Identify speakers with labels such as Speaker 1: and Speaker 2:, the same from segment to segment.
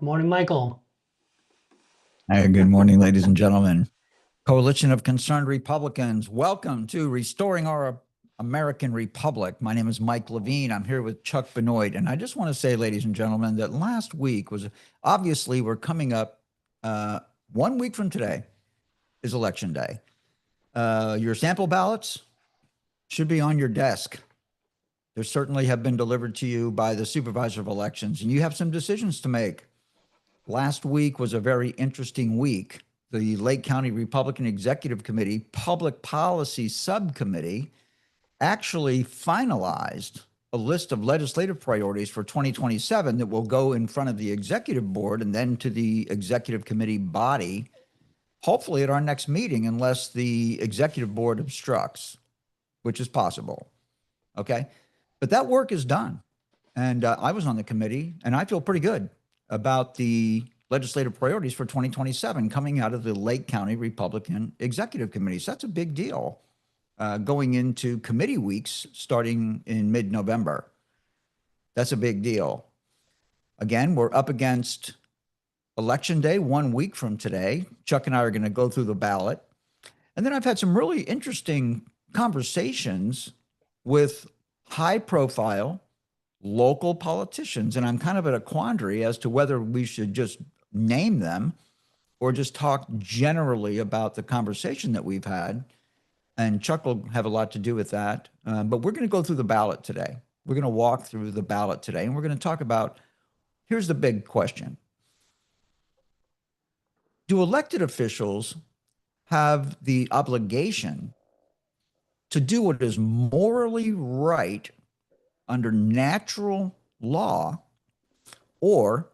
Speaker 1: Good morning, Michael.
Speaker 2: Hi, good morning, ladies and gentlemen. Coalition of Concerned Republicans, welcome to Restoring Our American Republic. My name is Mike Levine. I'm here with Chuck Benoit. And I just want to say, ladies and gentlemen, that last week was obviously we're coming up 1 week from today is election day. Your sample ballots should be on your desk. There certainly have been delivered to you by the supervisor of elections, and you have some decisions to make. Last week was a very interesting week. The Lake County Republican Executive Committee Public Policy Subcommittee actually finalized a list of legislative priorities for 2027 that will go in front of the executive board and then to the executive committee body, hopefully at our next meeting, unless the executive board obstructs, which is possible. Okay. But that work is done. And I was on the committee and I feel pretty good about the legislative priorities for 2027 coming out of the Lake County Republican Executive Committee. So that's a big deal going into committee weeks starting in mid-November. That's a big deal. Again, we're up against Election Day 1 week from today. Chuck and I are going to go through the ballot. And then I've had some really interesting conversations with high-profile local politicians. And I'm kind of at a quandary as to whether we should just name them or just talk generally about the conversation that we've had. And Chuck will have a lot to do with that. But we're going to go through the ballot today. We're going to walk through the ballot today. And we're going to talk about, here's the big question. Do elected officials have the obligation to do what is morally right under natural law, or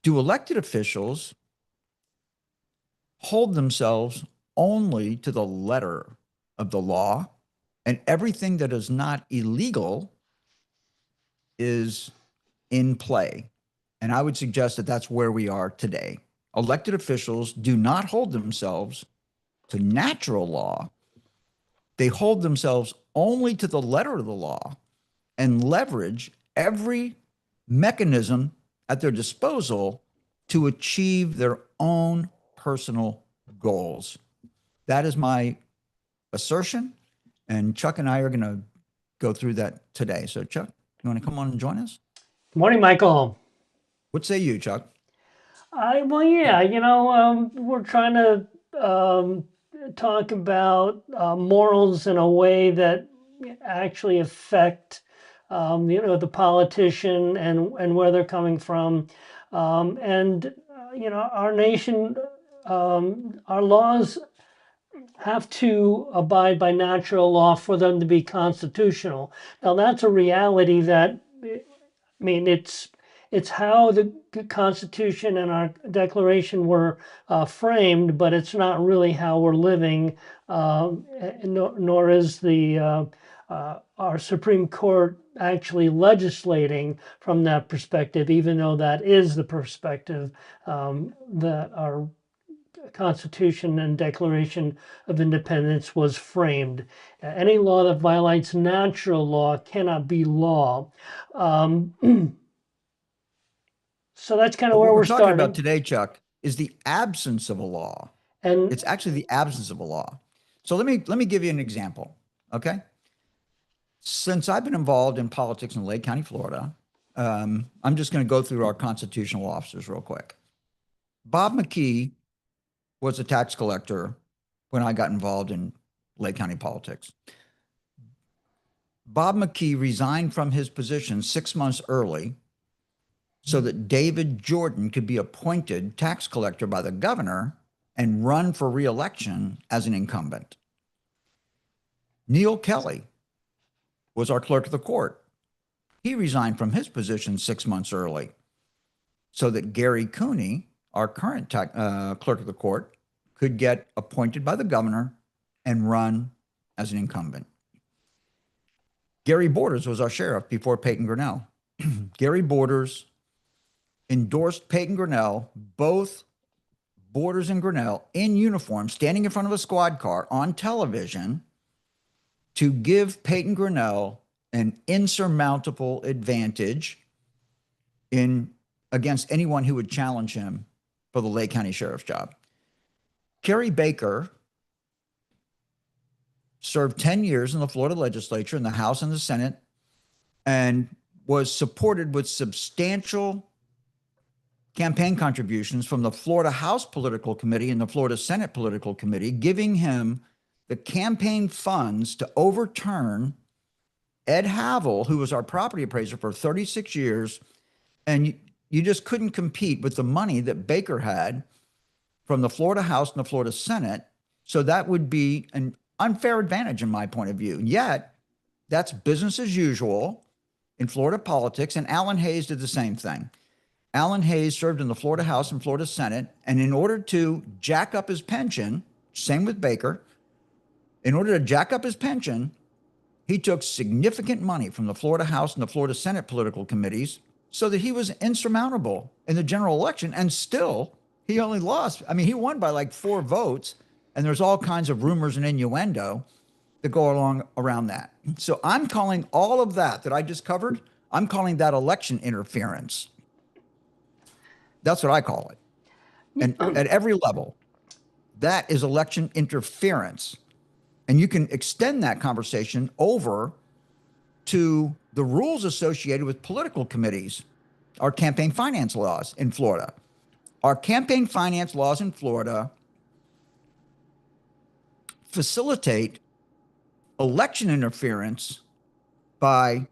Speaker 2: do elected officials hold themselves only to the letter of the law, and everything that is not illegal is in play? And I would suggest that that's where we are today. Elected officials do not hold themselves to natural law. They hold themselves only to the letter of the law and leverage every mechanism at their disposal to achieve their own personal goals. That is my assertion, and Chuck and I are going to go through that today. So, Chuck, you want to come on and join us?
Speaker 1: Good morning, Michael.
Speaker 2: What say you, Chuck?
Speaker 1: We're trying to talk about morals in a way that actually affect, the politician and where they're coming from. Our nation, our laws have to abide by natural law for them to be constitutional. Now, that's a reality that, it's how the Constitution and our Declaration were framed, but it's not really how we're living, nor is our Supreme Court actually legislating from that perspective, even though that is the perspective that our Constitution and Declaration of Independence was framed. Any law that violates natural law cannot be law. So that's kind of where
Speaker 2: What
Speaker 1: we're
Speaker 2: we're talking
Speaker 1: starting.
Speaker 2: about today, Chuck, is the absence of a law.
Speaker 1: And
Speaker 2: It's actually the absence of a law. So let me give you an example, okay? Since I've been involved in politics in Lake County, Florida, I'm just going to go through our constitutional officers real quick. Bob McKee was a tax collector when I got involved in Lake County politics. Bob McKee resigned from his position 6 months early so that David Jordan could be appointed tax collector by the governor and run for re-election as an incumbent. Neil Kelly was our clerk of the court. He resigned from his position 6 months early so that Gary Cooney, our current clerk of the court, could get appointed by the governor and run as an incumbent. Gary Borders was our sheriff before Peyton Grinnell. Gary Borders endorsed Peyton Grinnell, both Borders and Grinnell in uniform, standing in front of a squad car on television to give Peyton Grinnell an insurmountable advantage in against anyone who would challenge him for the Lake County Sheriff's job. Kerry Baker served 10 years in the Florida legislature, in the House and the Senate, and was supported with substantial campaign contributions from the Florida House Political Committee and the Florida Senate Political Committee, giving him the campaign funds to overturn Ed Havel, who was our property appraiser for 36 years. And you just couldn't compete with the money that Baker had from the Florida House and the Florida Senate. So that would be an unfair advantage in my point of view. Yet that's business as usual in Florida politics. And Alan Hayes did the same thing. Alan Hayes served in the Florida House and Florida Senate. And in order to jack up his pension, same with Baker, in order to jack up his pension, he took significant money from the Florida House and the Florida Senate political committees so that he was insurmountable in the general election. And still, he only lost. I mean, he won by like 4 votes. And there's all kinds of rumors and innuendo that go along around that. So I'm calling all of that I just covered, I'm calling that election interference. That's what I call it. And at every level, that is election interference. And you can extend that conversation over to the rules associated with political committees, our campaign finance laws in Florida. Our campaign finance laws in Florida facilitate election interference by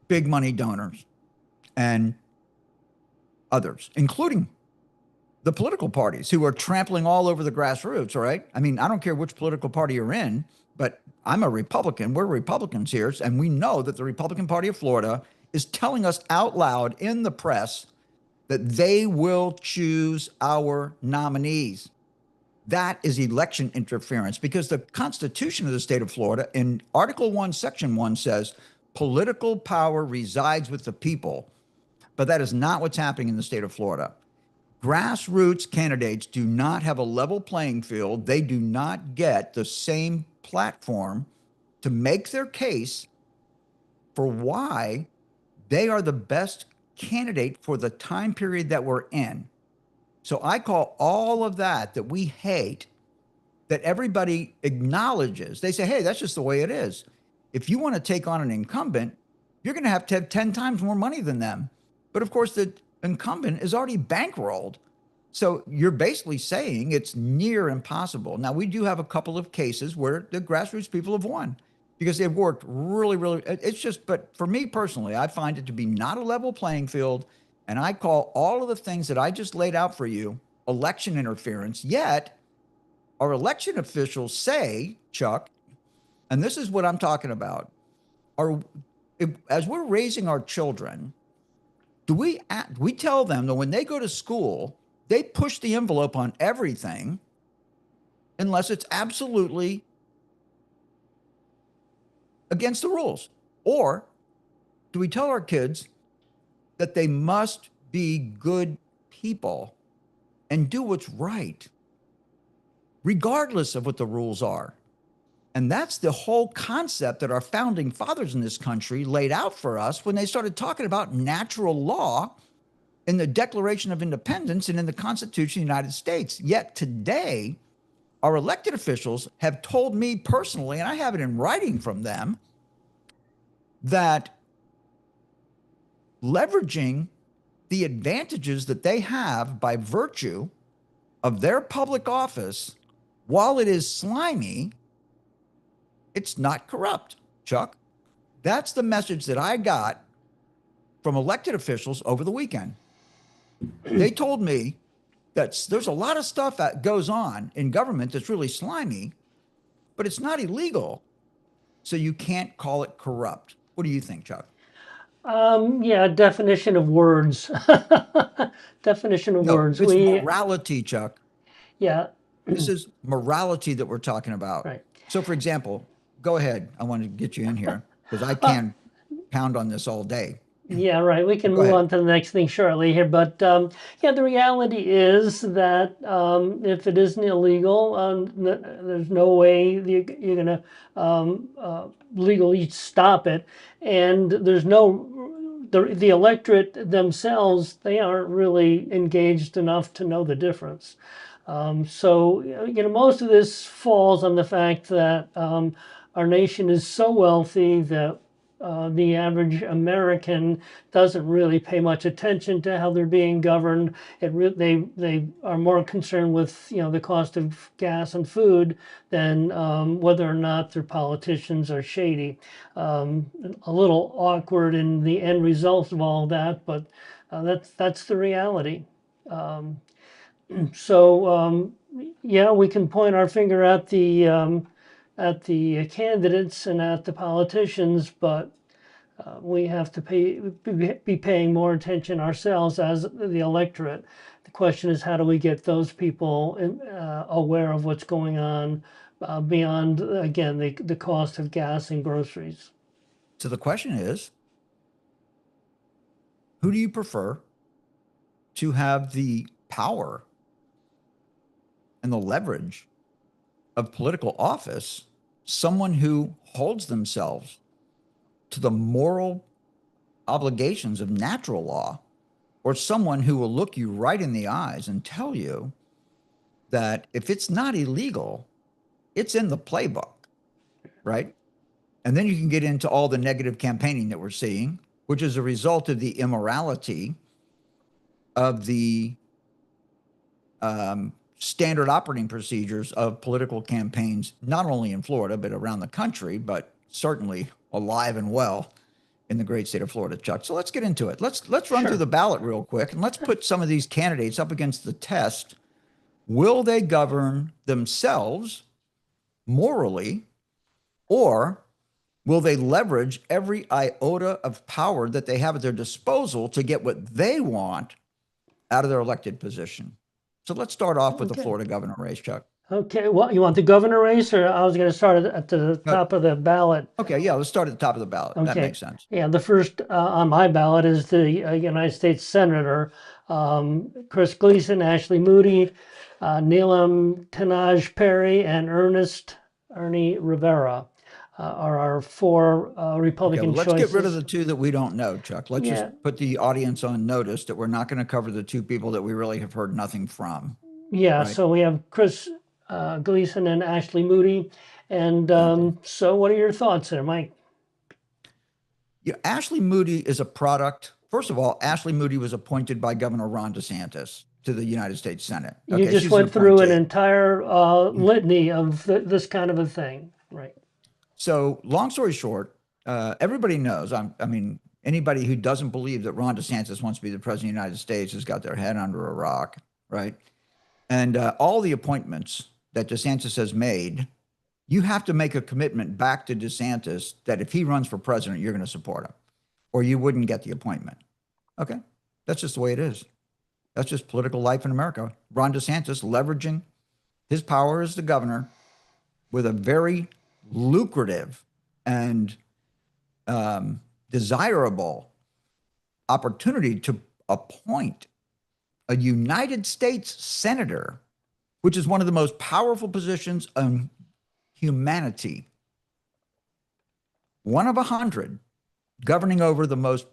Speaker 2: big money donors and others, including the political parties who are trampling all over the grassroots, right? I mean, I don't care which political party you're in, but I'm a Republican. We're Republicans here. And we know that the Republican Party of Florida is telling us out loud in the press that they will choose our nominees. That is election interference, because the Constitution of the state of Florida in Article 1, Section 1 says political power resides with the people. But that is not what's happening in the state of Florida. Grassroots candidates do not have a level playing field. They do not get the same platform to make their case for why they are the best candidate for the time period that we're in. So I call all of that we hate, that everybody acknowledges. They say, hey, that's just the way it is. If you want to take on an incumbent, you're going to have 10 times more money than them. But of course, the incumbent is already bankrolled. So you're basically saying it's near impossible. Now, we do have a couple of cases where the grassroots people have won because they've worked really, it's just, but for me personally, I find it to be not a level playing field. And I call all of the things that I just laid out for you election interference. Yet our election officials say, Chuck, and this is what I'm talking about, as we're raising our children, we tell them that when they go to school, they push the envelope on everything unless it's absolutely against the rules? Or do we tell our kids that they must be good people and do what's right, regardless of what the rules are? And that's the whole concept that our founding fathers in this country laid out for us when they started talking about natural law in the Declaration of Independence and in the Constitution of the United States. Yet today, our elected officials have told me personally, and I have it in writing from them, that leveraging the advantages that they have by virtue of their public office, while it is slimy, it's not corrupt, Chuck. That's the message that I got from elected officials over the weekend. They told me that there's a lot of stuff that goes on in government that's really slimy, but it's not illegal. So you can't call it corrupt. What do you think, Chuck?
Speaker 1: Yeah, definition of words. Definition of words.
Speaker 2: It's morality, Chuck.
Speaker 1: Yeah.
Speaker 2: This is morality that we're talking about.
Speaker 1: Right.
Speaker 2: So, for example, go ahead. I want to get you in here because I can pound on this all day.
Speaker 1: Yeah, right. We can move on to the next thing shortly here. But yeah, the reality is that if it isn't illegal, there's no way you're going to legally stop it. And there's no the electorate themselves, they aren't really engaged enough to know the difference. So, most of this falls on the fact that our nation is so wealthy that the average American doesn't really pay much attention to how they're being governed. They are more concerned with the cost of gas and food than whether or not their politicians are shady. A little awkward in the end result of all that, but that's the reality. So yeah, we can point our finger at the candidates and at the politicians, but we have to be paying more attention ourselves as the electorate. The question is, how do we get those people aware of what's going on beyond, again, the cost of gas and groceries?
Speaker 2: So the question is, who do you prefer to have the power and the leverage of political office? Someone who holds themselves to the moral obligations of natural law, or someone who will look you right in the eyes and tell you that if it's not illegal, it's in the playbook, right? And then you can get into all the negative campaigning that we're seeing, which is a result of the immorality of the standard operating procedures of political campaigns, not only in Florida, but around the country, but certainly alive and well in the great state of Florida, Chuck. So let's get into it. Let's run through the ballot real quick, and let's put some of these candidates up against the test. Will they govern themselves morally, or will they leverage every iota of power that they have at their disposal to get what they want out of their elected position? So let's start off with the Florida governor race, Chuck.
Speaker 1: Okay, well, you want the governor race, or I was going to start at the top of the ballot?
Speaker 2: Okay, yeah, let's start at the top of the ballot.
Speaker 1: Okay.
Speaker 2: That makes sense.
Speaker 1: Yeah, the first on my ballot is the United States Senator, Chris Gleason, Ashley Moody, Neelam Tanaj Perry, and Ernie Rivera are our four Republican
Speaker 2: Okay, well, let's
Speaker 1: choices.
Speaker 2: get rid of the two that we don't know, Chuck. Let's just put the audience on notice that we're not going to cover the two people that we really have heard nothing from.
Speaker 1: Yeah,
Speaker 2: right?
Speaker 1: So we have Chris Gleason and Ashley Moody. And so what are your thoughts there, Mike?
Speaker 2: Yeah, Ashley Moody is a product. First of all, Ashley Moody was appointed by Governor Ron DeSantis to the United States Senate.
Speaker 1: Okay, you just went through an entire litany of this kind of a thing, right?
Speaker 2: So long story short, everybody knows, I mean, anybody who doesn't believe that Ron DeSantis wants to be the president of the United States has got their head under a rock, right? And all the appointments that DeSantis has made, you have to make a commitment back to DeSantis that if he runs for president, you're going to support him, or you wouldn't get the appointment. Okay, that's just the way it is. That's just political life in America. Ron DeSantis leveraging his power as the governor with a very lucrative and desirable opportunity to appoint a United States senator, which is one of the most powerful positions in humanity. One of 100, governing over the most,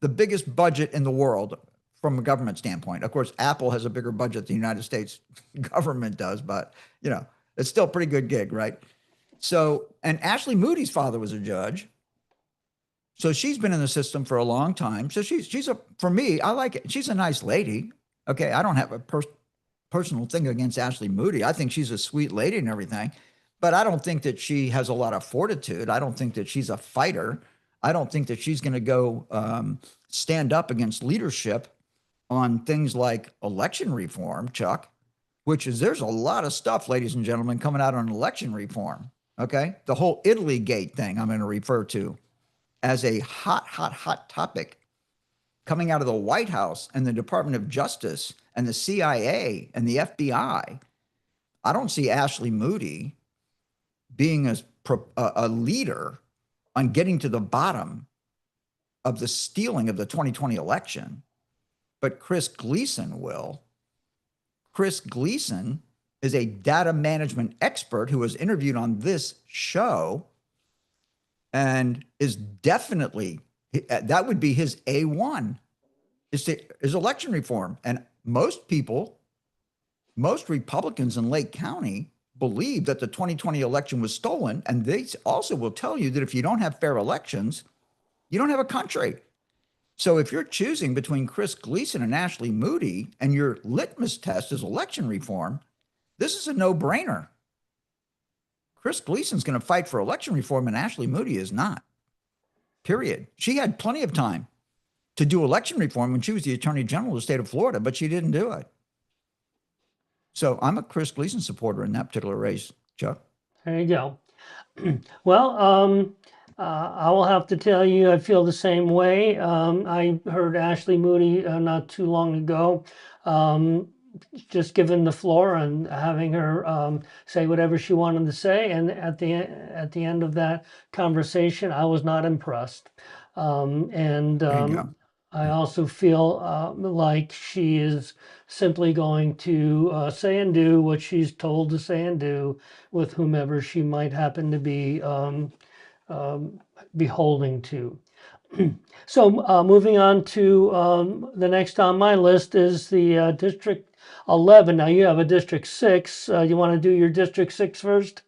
Speaker 2: the biggest budget in the world from a government standpoint. Of course, Apple has a bigger budget than the United States government does, but it's still a pretty good gig, right? So, and Ashley Moody's father was a judge. So she's been in the system for a long time. So for me, I like it. She's a nice lady. Okay. I don't have a personal thing against Ashley Moody. I think she's a sweet lady and everything, but I don't think that she has a lot of fortitude. I don't think that she's a fighter. I don't think that she's going to go stand up against leadership on things like election reform, Chuck, which is, there's a lot of stuff, ladies and gentlemen, coming out on election reform. Okay. The whole Italy Gate thing I'm going to refer to as a hot topic coming out of the White House and the Department of Justice and the CIA and the FBI. I don't see Ashley Moody being a leader on getting to the bottom of the stealing of the 2020 election, but Chris Gleason will. Chris Gleason is a data management expert who was interviewed on this show and is definitely That would be his A1 is election reform. And most people, most Republicans in Lake County believe that the 2020 election was stolen. And they also will tell you that if you don't have fair elections, you don't have a country. So if you're choosing between Chris Gleason and Ashley Moody and your litmus test is election reform, this is a no-brainer. Chris Gleason's going to fight for election reform and Ashley Moody is not. Period. She had plenty of time to do election reform when she was the Attorney General of the state of Florida, but she didn't do it. So I'm a Chris Gleason supporter in that particular race, Chuck.
Speaker 1: There you go. Well, I will have to tell you, I feel the same way. I heard Ashley Moody not too long ago, just given the floor and having her say whatever she wanted to say. And at the end of that conversation, I was not impressed.
Speaker 2: There you go.
Speaker 1: I also feel like she is simply going to say and do what she's told to say and do with whomever she might happen to be beholding to. So moving on to the next on my list is the District 11. Now you have a District 6. You want to do your District 6 first?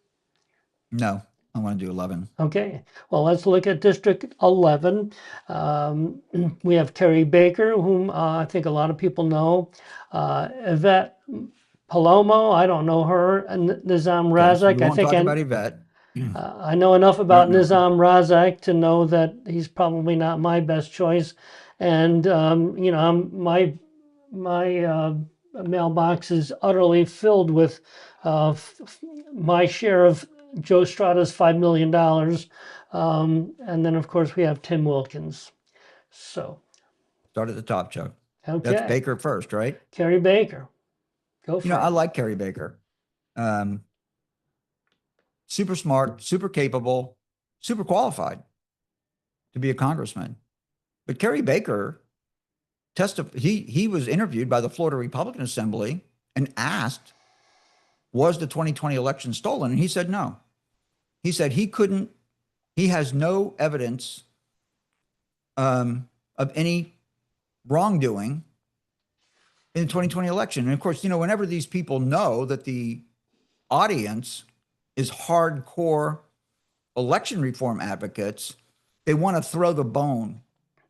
Speaker 2: No, I want to do 11.
Speaker 1: Okay, well, let's look at District 11. We have Carrie Baker, whom I think a lot of people know. Yvette Palomo, I don't know her. And Nizam Razak,
Speaker 2: We
Speaker 1: I
Speaker 2: won't
Speaker 1: think
Speaker 2: talk about Yvette.
Speaker 1: I know enough about
Speaker 2: No.
Speaker 1: Nizam Razak to know that he's probably not my best choice. And, you know, my mailbox is utterly filled with my share of Joe Strada's $5 million. And then, of course, we have Tim Wilkins. So,
Speaker 2: Start at the top, Chuck.
Speaker 1: okay.
Speaker 2: That's Baker first, right?
Speaker 1: Carrie Baker. Go for
Speaker 2: You know,
Speaker 1: it.
Speaker 2: I like Carrie Baker. Super smart, super capable, super qualified to be a congressman. But Carrie Baker he was interviewed by the Florida Republican Assembly and asked, was the 2020 election stolen? And he said no. He said he has no evidence of any wrongdoing in the 2020 election. And of course, you know, whenever these people know that the audience is hardcore election reform advocates, they want to throw the bone,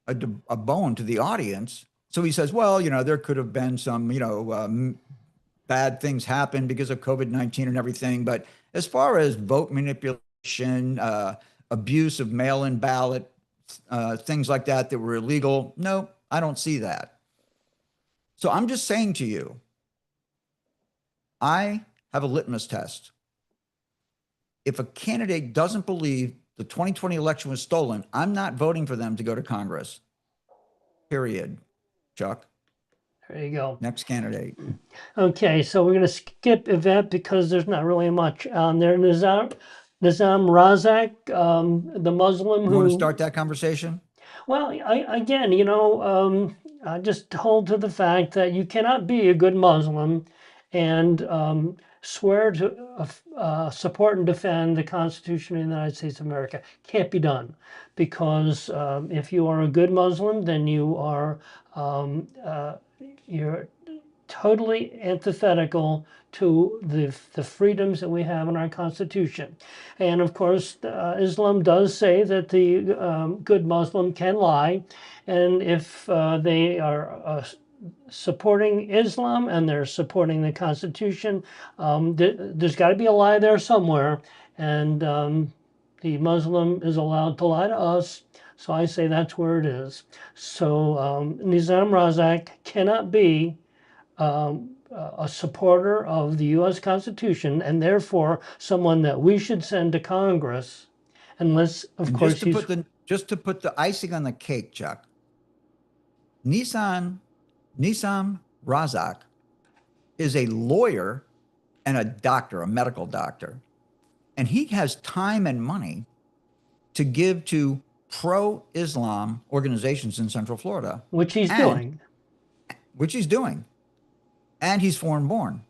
Speaker 2: a bone to the audience. So he says, well, you know, there could have been some, you know, bad things happen because of COVID-19 and everything. But as far as vote manipulation, abuse of mail-in ballot, things like that were illegal, no, I don't see that. So I'm just saying to you, I have a litmus test. If a candidate doesn't believe the 2020 election was stolen, I'm not voting for them to go to Congress. Period. Chuck.
Speaker 1: There you go.
Speaker 2: Next candidate.
Speaker 1: Okay, so we're going to skip Yvette because there's not really much on there. Nizam Razak, the Muslim
Speaker 2: You
Speaker 1: who...
Speaker 2: want to start that conversation?
Speaker 1: Well, again, you know, I just hold to the fact that you cannot be a good Muslim and swear to support and defend the Constitution of the United States of America. Can't be done, because if you are a good Muslim, then you are you're totally antithetical to the freedoms that we have in our Constitution. And of course, Islam does say that the good Muslim can lie. And if they are supporting Islam and they're supporting the Constitution, there's got to be a lie there somewhere. And the Muslim is allowed to lie to us. So I say that's where it is. So Nizam Razak cannot be a supporter of the U.S. Constitution and therefore someone that we should send to Congress, unless, of course,
Speaker 2: just to put the icing on the cake, Chuck. Nizam Razak is a lawyer and a doctor, a medical doctor, and he has time and money to give to pro-Islam organizations in Central Florida,
Speaker 1: which he's doing.
Speaker 2: And he's foreign born.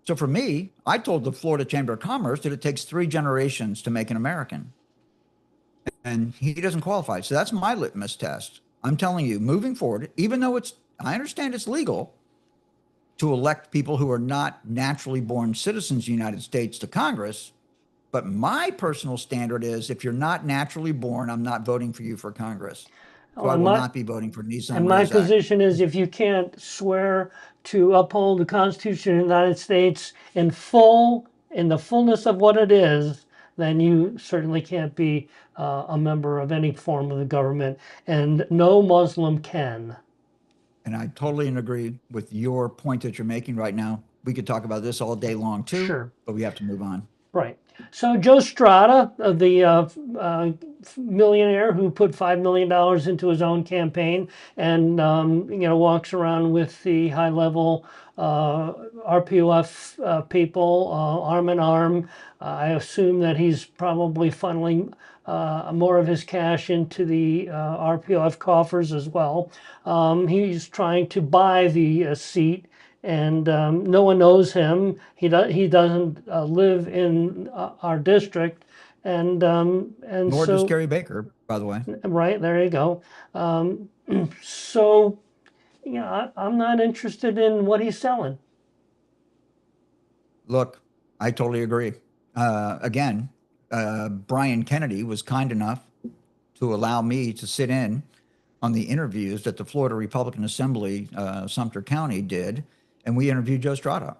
Speaker 2: So for me, I told the Florida Chamber of Commerce that it takes 3 generations to make an American. and he doesn't qualify. So that's my litmus test. I'm telling you, moving forward, even though I understand it's legal to elect people who are not naturally born citizens of the United States to Congress, but my personal standard is if you're not naturally born, I'm not voting for you for Congress. So
Speaker 1: Oh,
Speaker 2: I will not be voting for
Speaker 1: and
Speaker 2: Nissan
Speaker 1: my
Speaker 2: Razak.
Speaker 1: position is if you can't swear to uphold the Constitution of the United States in the fullness of what it is, then you certainly can't be a member of any form of the government, and no Muslim can.
Speaker 2: And I totally agree with your point that you're making right now. We could talk about this all day long too,
Speaker 1: Sure.
Speaker 2: but we have to move on.
Speaker 1: Right. So Joe Strada, the millionaire who put $5 million into his own campaign, and walks around with the high-level RPOF people arm in arm. I assume that he's probably funneling more of his cash into the RPOF coffers as well. He's trying to buy the seat, and no one knows him. He doesn't live in our district, and
Speaker 2: Nor does
Speaker 1: so
Speaker 2: Gary Baker, by the way.
Speaker 1: right there you go. So I'm not interested in what he's selling.
Speaker 2: Look, I totally agree. Again, Brian Kennedy was kind enough to allow me to sit in on the interviews that the Florida Republican Assembly, Sumter County, did, and we interviewed Joe Strada.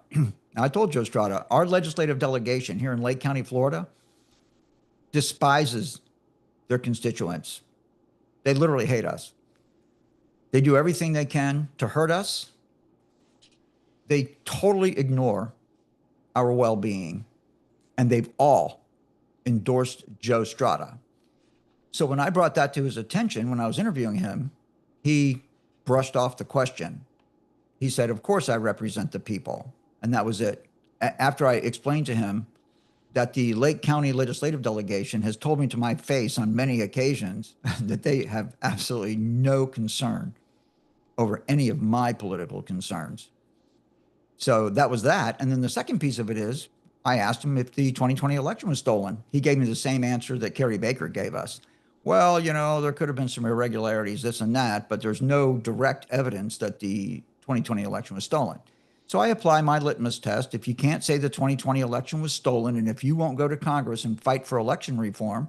Speaker 2: I told Joe Strada, our legislative delegation here in Lake County, Florida, despises their constituents. They literally hate us. They do everything they can to hurt us. They totally ignore our well-being, and they've all endorsed Joe Strada. So when I brought that to his attention when I was interviewing him, he brushed off the question. He said, of course I represent the people. And that was it. After I explained to him that the Lake County legislative delegation has told me to my face on many occasions that they have absolutely no concern over any of my political concerns. So that was that. And then the second piece of it is I asked him if the 2020 election was stolen. He gave me the same answer that Kerry Baker gave us. Well, there could have been some irregularities, this and that, but there's no direct evidence that the 2020 election was stolen. So I apply my litmus test. If you can't say the 2020 election was stolen, and if you won't go to Congress and fight for election reform,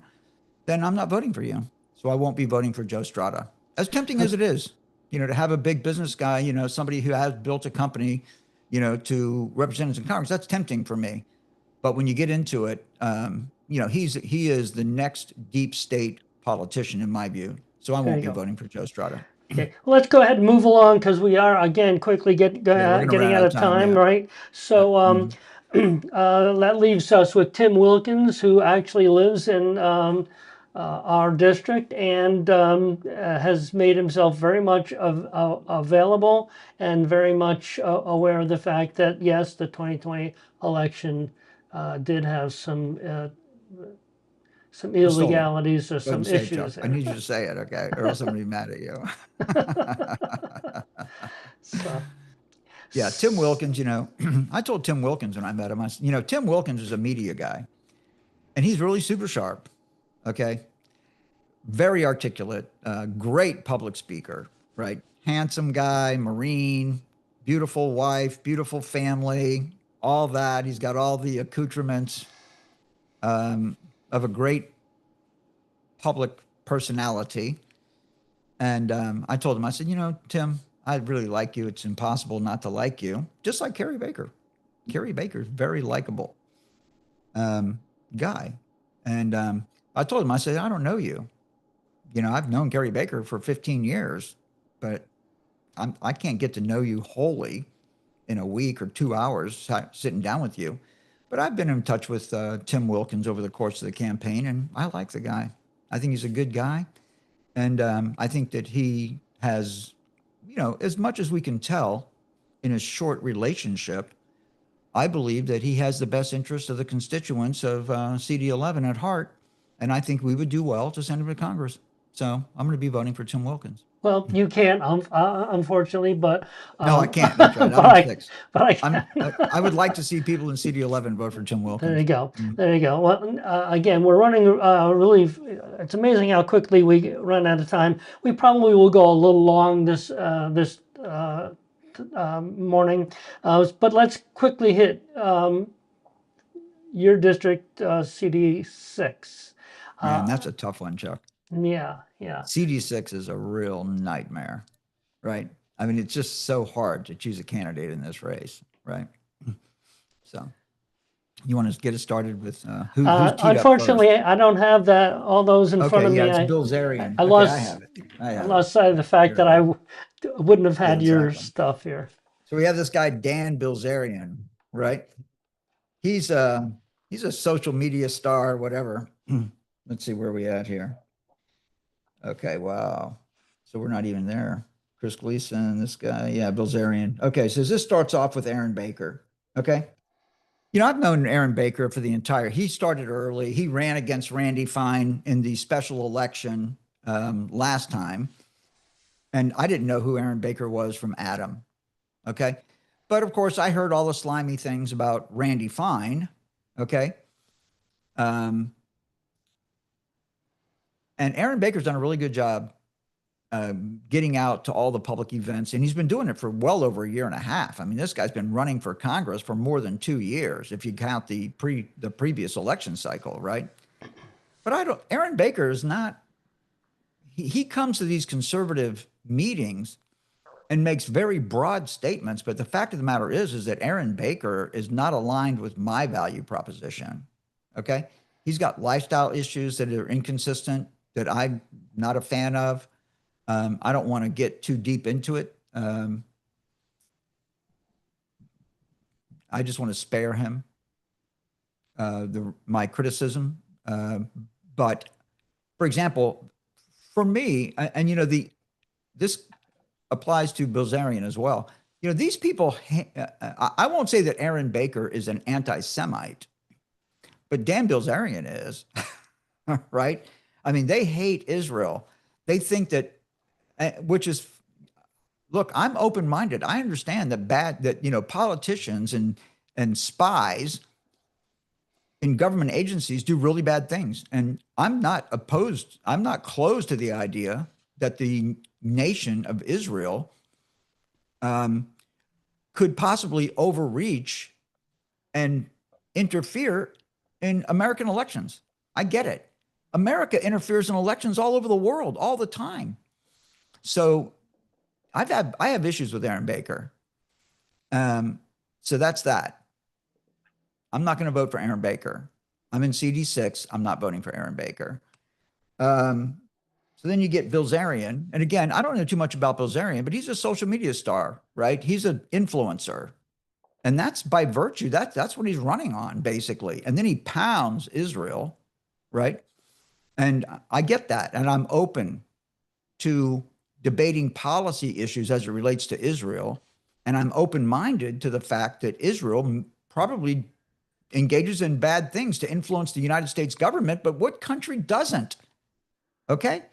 Speaker 2: then I'm not voting for you. So I won't be voting for Joe Strada. As tempting as it is, to have a big business guy, somebody who has built a company, to represent us in Congress, that's tempting for me. But when you get into it, he is the next deep state politician in my view. So I won't be voting for Joe Strada.
Speaker 1: Okay, well, let's go ahead and move along because we are again quickly getting out of time,
Speaker 2: yeah.
Speaker 1: right? So that leaves us with Tim Wilkins, who actually lives in our district and has made himself very much available and very much aware of the fact that yes, the 2020 election did have some illegalities or some issues.
Speaker 2: I need you to say it, okay? Or else I'm going to be mad at you.
Speaker 1: So,
Speaker 2: yeah, Tim Wilkins, I told Tim Wilkins when I met him, Tim Wilkins is a media guy, and he's really super sharp, okay? Very articulate, great public speaker, right? Handsome guy, Marine, beautiful wife, beautiful family, all that. He's got all the accoutrements of a great public personality. And I told him, I said, Tim, I really like you. It's impossible not to like you. Just like Kerry Baker. Kerry Baker's very likable guy. And I told him, I said, I don't know you. I've known Kerry Baker for 15 years, but I can't get to know you wholly in a week or 2 hours sitting down with you. But I've been in touch with Tim Wilkins over the course of the campaign, and I like the guy. I think he's a good guy. And I think that he has, as much as we can tell in a short relationship, I believe that he has the best interest of the constituents of CD11 at heart. And I think we would do well to send him to Congress. So I'm going to be voting for Tim Wilkins.
Speaker 1: Well, you can't, unfortunately, but
Speaker 2: No, I can't. That's right. I'm in six.
Speaker 1: but I can.
Speaker 2: I would like to see people in CD 11 vote for Tim Wilkins.
Speaker 1: There you go. There you go. Well, again, we're running really. It's amazing how quickly we run out of time. We probably will go a little long this morning, but let's quickly hit your district, CD 6.
Speaker 2: Man, that's a tough one, Chuck.
Speaker 1: Yeah, yeah.
Speaker 2: CD6 is a real nightmare, right? I mean, it's just so hard to choose a candidate in this race, right? So, you want to get us started with who's teed up
Speaker 1: Unfortunately,
Speaker 2: first?
Speaker 1: I don't have all those in front of me.
Speaker 2: It's Bill Zarian.
Speaker 1: I
Speaker 2: Okay,
Speaker 1: lost.
Speaker 2: I have it. I have
Speaker 1: lost
Speaker 2: it.
Speaker 1: sight of the fact
Speaker 2: Here
Speaker 1: that
Speaker 2: it
Speaker 1: I wouldn't have had your
Speaker 2: exactly.
Speaker 1: stuff here.
Speaker 2: So we have this guy Dan Bilzerian, right? He's a social media star, whatever. Let's see where we at here. Okay, wow. So we're not even there. Chris Gleason, this guy, yeah, Bilzerian. Okay, so this starts off with Aaron Baker. Okay. You know, I've known Aaron Baker for the entire, he started early. He ran against Randy Fine in the special election last time. And I didn't know who Aaron Baker was from Adam. Okay. But of course, I heard all the slimy things about Randy Fine. Okay. And Aaron Baker's done a really good job getting out to all the public events, and he's been doing it for well over a year and a half. I mean, this guy's been running for Congress for more than 2 years, if you count the previous election cycle, right? But Aaron Baker is not, he comes to these conservative meetings and makes very broad statements, but the fact of the matter is that Aaron Baker is not aligned with my value proposition, okay? He's got lifestyle issues that are inconsistent, that I'm not a fan of. I don't want to get too deep into it. I just want to spare him my criticism. But for example, for me, and you know, this applies to Bilzerian as well. You know, these people, I won't say that Aaron Baker is an anti-Semite, but Dan Bilzerian is, right? I mean, they hate Israel. They think that, which is, look, I'm open-minded. I understand that you know, politicians and spies in government agencies do really bad things. And I'm not opposed. I'm not closed to the idea that the nation of Israel could possibly overreach and interfere in American elections. I get it. America interferes in elections all over the world all the time. So I have issues with Aaron Baker. So that's that. I'm not going to vote for Aaron Baker. I'm in CD6. I'm not voting for Aaron Baker. So then you get Bilzerian. And again, I don't know too much about Bilzerian, but he's a social media star, right? He's an influencer. And that's by virtue. That's what he's running on, basically. And then he pounds Israel, right? And I get that. And I'm open to debating policy issues as it relates to Israel. And I'm open-minded to the fact that Israel probably engages in bad things to influence the United States government, but what country doesn't? Okay?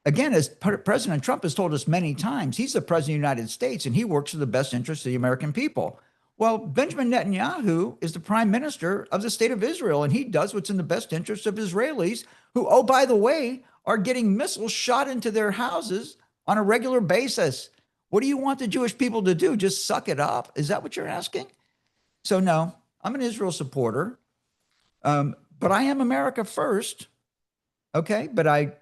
Speaker 2: Again, as President Trump has told us many times, he's the president of the United States and he works for the best interests of the American people. Well, Benjamin Netanyahu is the prime minister of the state of Israel, and he does what's in the best interest of Israelis who, oh, by the way, are getting missiles shot into their houses on a regular basis. What do you want the Jewish people to do? Just suck it up? Is that what you're asking? So no, I'm an Israel supporter, but I am America first, okay? But I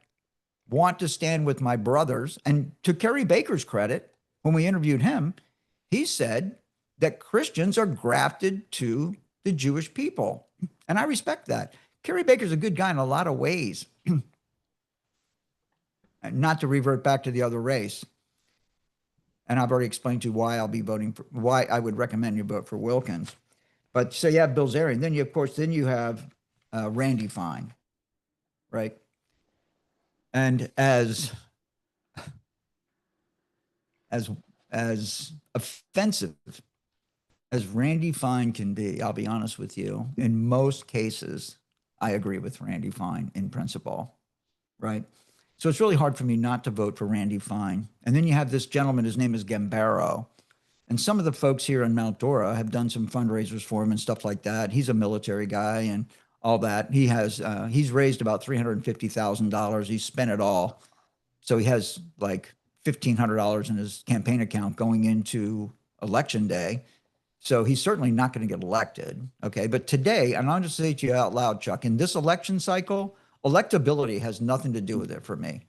Speaker 2: want to stand with my brothers. And to Kerry Baker's credit, when we interviewed him, he said that Christians are grafted to the Jewish people. And I respect that. Kerry Baker's a good guy in a lot of ways. Not to revert back to the other race. And I've already explained to you why I'll be voting for, why I would recommend you vote for Wilkins. But so you have Bilzerian. Then you, of course, then you have Randy Fine, right? And as offensive as Randy Fine can be, I'll be honest with you, in most cases, I agree with Randy Fine in principle, right? So it's really hard for me not to vote for Randy Fine. And then you have this gentleman, his name is Gambaro. And some of the folks here in Mount Dora have done some fundraisers for him and stuff like that. He's a military guy and all that. He has, he's raised about $350,000. He's spent it all. So he has like $1,500 in his campaign account going into election day. So he's certainly not going to get elected. Okay. But today, and I'll just say to you out loud, Chuck, in this election cycle, electability has nothing to do with it for me.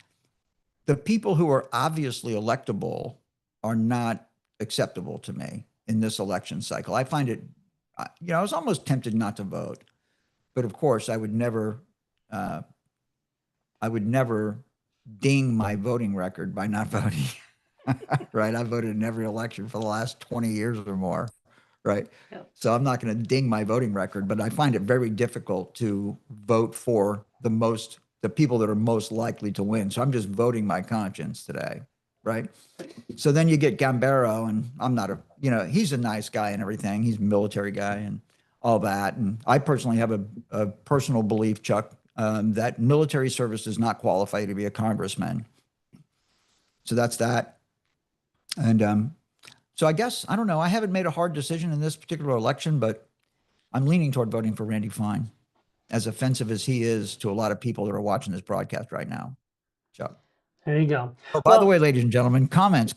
Speaker 2: The people who are obviously electable are not acceptable to me in this election cycle. I find it, I was almost tempted not to vote, but of course I would never ding my voting record by not voting. Right? I voted in every election for the last 20 years or more. Right.
Speaker 1: Yeah.
Speaker 2: So I'm not going to ding my voting record, but I find it very difficult to vote for the people that are most likely to win. So I'm just voting my conscience today. Right. So then you get Gambaro, and I'm not he's a nice guy and everything. He's a military guy and all that. And I personally have a personal belief, Chuck, that military service does not qualify you to be a congressman. So that's that. And so I guess, I don't know, I haven't made a hard decision in this particular election, but I'm leaning toward voting for Randy Fine, as offensive as he is to a lot of people that are watching this broadcast right now. Chuck.
Speaker 1: There you go.
Speaker 2: Oh, by the way, ladies and gentlemen, comments.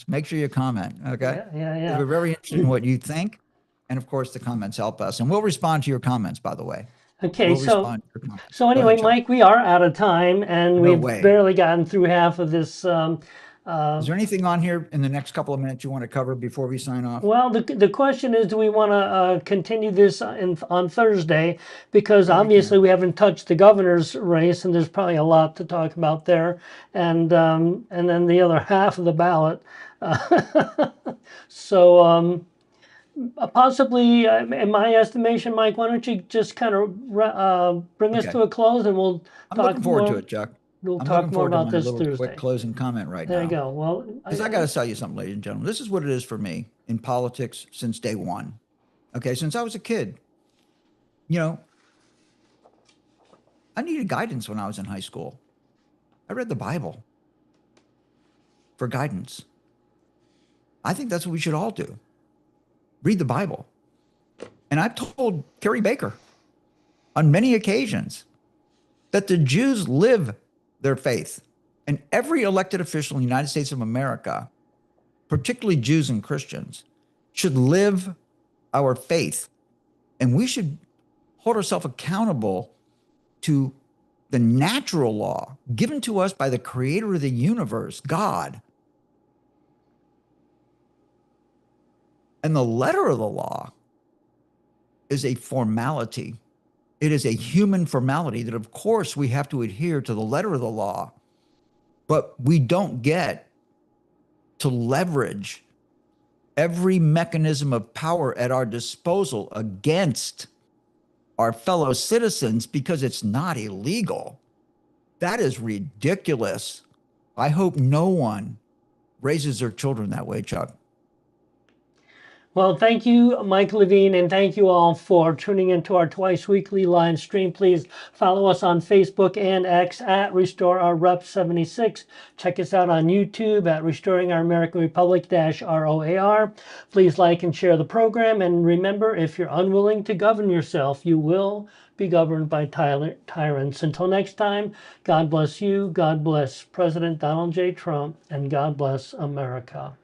Speaker 2: Make sure you comment, okay?
Speaker 1: Yeah.
Speaker 2: We're very interested in what you think. And of course, the comments help us. And we'll respond to your comments, by the way.
Speaker 1: Okay,
Speaker 2: We'll respond to your comments.
Speaker 1: so
Speaker 2: Go
Speaker 1: anyway,
Speaker 2: ahead, Chuck.
Speaker 1: Mike, we are out of time, and
Speaker 2: No
Speaker 1: we've
Speaker 2: way.
Speaker 1: barely gotten through half of this.
Speaker 2: Is there anything on here in the next couple of minutes you want to cover before we sign off?
Speaker 1: Well, the question is, do we want to continue this on Thursday? Because obviously we haven't touched the governor's race, and there's probably a lot to talk about there. And then the other half of the ballot. So possibly, in my estimation, Mike, why don't you just kind of bring us
Speaker 2: Okay.
Speaker 1: to a close, and we'll
Speaker 2: I'm
Speaker 1: talk
Speaker 2: looking forward
Speaker 1: more.
Speaker 2: to it, Chuck.
Speaker 1: We'll
Speaker 2: I'm
Speaker 1: talk
Speaker 2: looking
Speaker 1: more
Speaker 2: forward to
Speaker 1: about
Speaker 2: my
Speaker 1: this
Speaker 2: little
Speaker 1: Thursday.
Speaker 2: quick closing comment right
Speaker 1: There
Speaker 2: now.
Speaker 1: you go. Well,
Speaker 2: Because I got to tell you something, ladies and gentlemen. This is what it is for me in politics since day one. Okay, since I was a kid. I needed guidance when I was in high school. I read the Bible for guidance. I think that's what we should all do. Read the Bible. And I've told Kerry Baker on many occasions that the Jews live their faith. And every elected official in the United States of America, particularly Jews and Christians, should live our faith. And we should hold ourselves accountable to the natural law given to us by the creator of the universe, God. And the letter of the law is a formality. It is a human formality that, of course, we have to adhere to the letter of the law. But we don't get to leverage every mechanism of power at our disposal against our fellow citizens because it's not illegal. That is ridiculous. I hope no one raises their children that way, Chuck.
Speaker 1: Well, thank you, Mike Levine, and thank you all for tuning into our twice weekly live stream. Please follow us on Facebook and X at Restore Our Rep 76. Check us out on YouTube at Restoring Our American Republic -ROAR. Please like and share the program. And remember, if you're unwilling to govern yourself, you will be governed by tyrants. Until next time, God bless you, God bless President Donald J. Trump, and God bless America.